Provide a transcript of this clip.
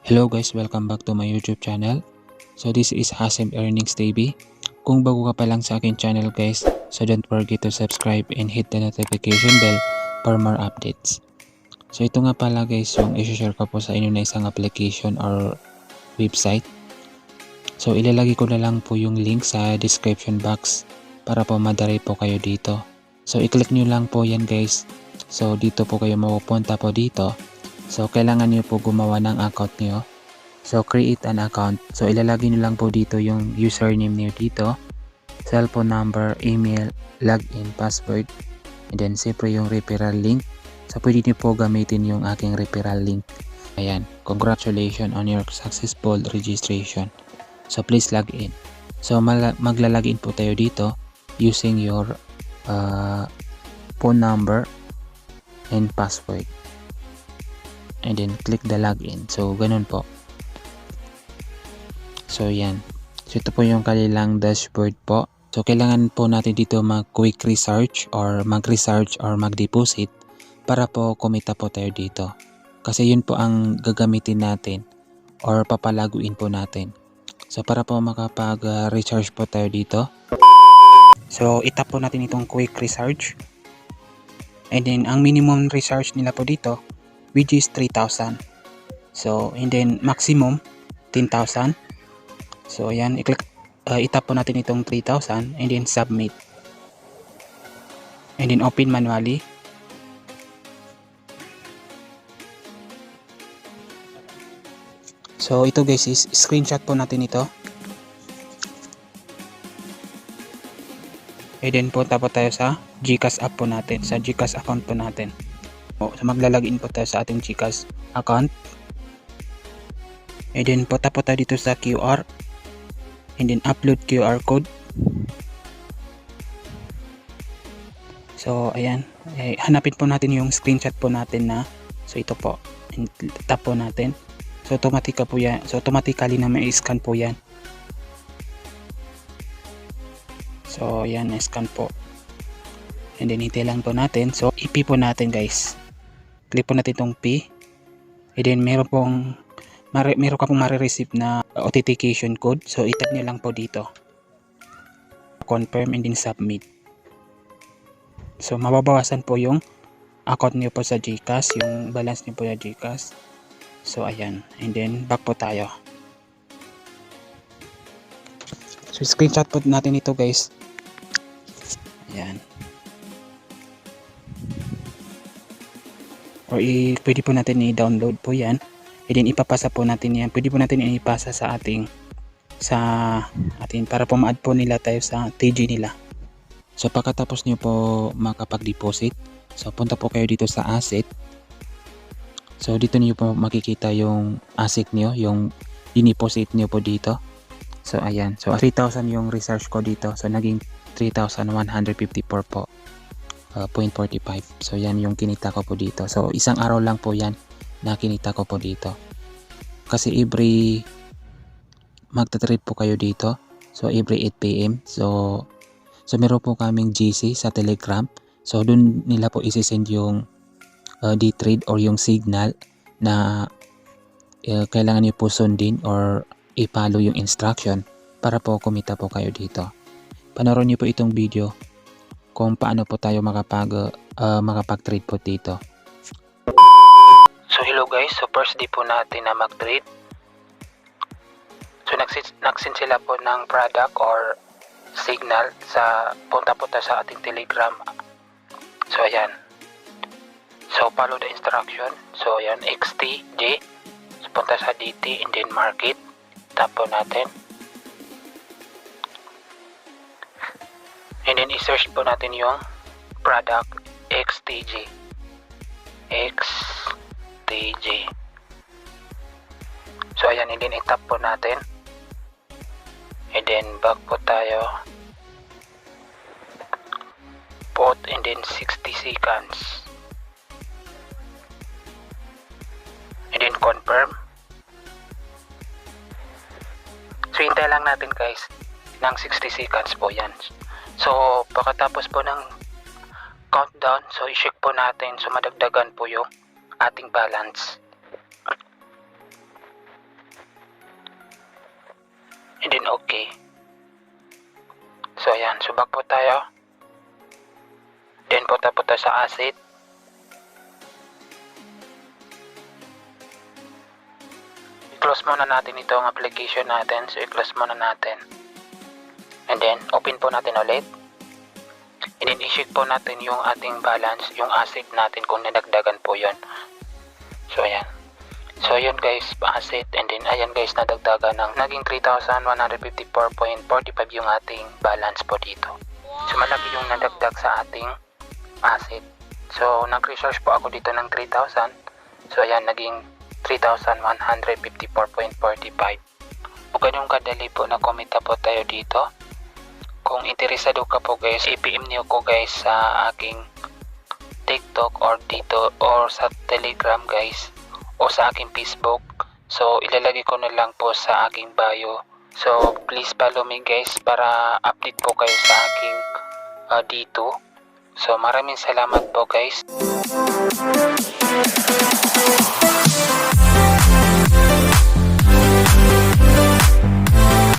Hello guys, welcome back to my YouTube channel. So this is Hasem Earnings TV. Kung bago ka pa lang sa akin channel guys, so don't forget to subscribe and hit the notification bell for more updates. So ito nga pala guys yung i-share ko po sa inyo na isang application or website. So ilalagay ko na lang po yung link sa description box para po madari po kayo dito. So i-click nyo lang po yan guys. So dito po kayo mapupunta po dito. So kailangan nyo po gumawa ng account nyo. So create an account. So ilalagay nyo lang po dito yung username nyo dito, cellphone number, email, login, password, and then siyempre yung referral link. So pwede nyo po gamitin yung aking referral link. Ayan, congratulations on your successful registration. So please log in. So maglalagin po tayo dito using your phone number and password. And then click the login. So ganun po. So yan. So ito po yung kanilang dashboard po. So kailangan po natin dito mag-quick research or mag-research or mag-deposit para po kumita po tayo dito. Kasi yun po ang gagamitin natin or papalaguin po natin. So para po makapag-recharge po tayo dito. So itap po natin itong quick research. And then ang minimum recharge nila po dito which is 3,000. So and then maximum 10,000. So ayan, itap po natin itong 3,000 and then submit. And then open manually. So ito guys is screenshot po natin ito. And then punta po tayo sa GCash app po natin, sa GCash account po natin. So maglalagin po tayo sa ating GCash account. And then punta po tayo dito sa QR. And then upload QR code. So ayan, hanapin po natin yung screenshot po natin na. So ito po, tap po natin. So automatically na may scan po yan. So ayan, scan po. And then hintay lang po natin. So i-P po natin guys. Click po natin itong P. And then meron ka pong marireceive na authentication code. So itype nyo lang po dito. Confirm and then submit. So mababawasan po yung account nyo po sa GCash, yung balance nyo po sa GCash. So ayan, and then back po tayo. So screenshot po natin ito guys. Ayan. Or pwede po natin i-download po yan. And then ipapasa po natin yan. Pwede po natin ipasa sa ating para po ma-add po nila tayo sa TG nila. So pagkatapos nyo po makapag-deposit, so punta po kayo dito sa asset. So dito niyo po makikita yung asset nyo, yung dineposit nyo po dito. So ayan, so 3,000 yung research ko dito. So naging 3,154 po. 0.45. So yan yung kinita ko po dito. So isang araw lang po yan na kinita ko po dito. Kasi every magta-trade po kayo dito. So every 8 PM. So meron po kaming GC sa Telegram. So dun nila po isi-send yung D-trade or yung signal na kailangan niyo po sundin or i-follow yung instruction para po kumita po kayo dito. Panoorin niyo po itong video kung paano po tayo makapag-trade po dito. So hello guys, so first day po natin na mag-trade. So nag-send sila po ng product or signal punta po tayo sa ating Telegram. So ayan. So follow the instruction. So ayan, XTJ. So punta sa DT and then market. Tap po natin. And then i-search po natin yung product XTJ. XTJ. So ayan, and then i-tap po natin. And then back po tayo. Put and then 60 seconds. And then confirm. So hintay lang natin guys ng 60 seconds po yan. So pagkatapos po ng countdown, so i-check po natin, so madagdagan po yung ating balance. okay. So ayan, subak po tayo. Then punta po tayo sa asset. I-close muna natin itong application natin. So i-close muna natin. And then open po natin ulit. And then i-check po natin yung ating balance, yung asset natin kung nadagdagan po yon. So ayan. So yun guys, asset. And then ayan guys, nadagdagan ng naging 3,154.45 yung ating balance po dito. So malaki yung nadagdag sa ating asset. So nag-research po ako dito ng 3,000. So ayan, naging 3,154.45. O ganun kadali po na kumita po tayo dito. Kung interesado ka po guys, i-PM niyo ko guys sa aking TikTok or dito or sa Telegram guys o sa aking Facebook. So ilalagay ko na lang po sa aking bio. So please follow me guys para update po kayo sa aking dito. So maraming salamat po guys.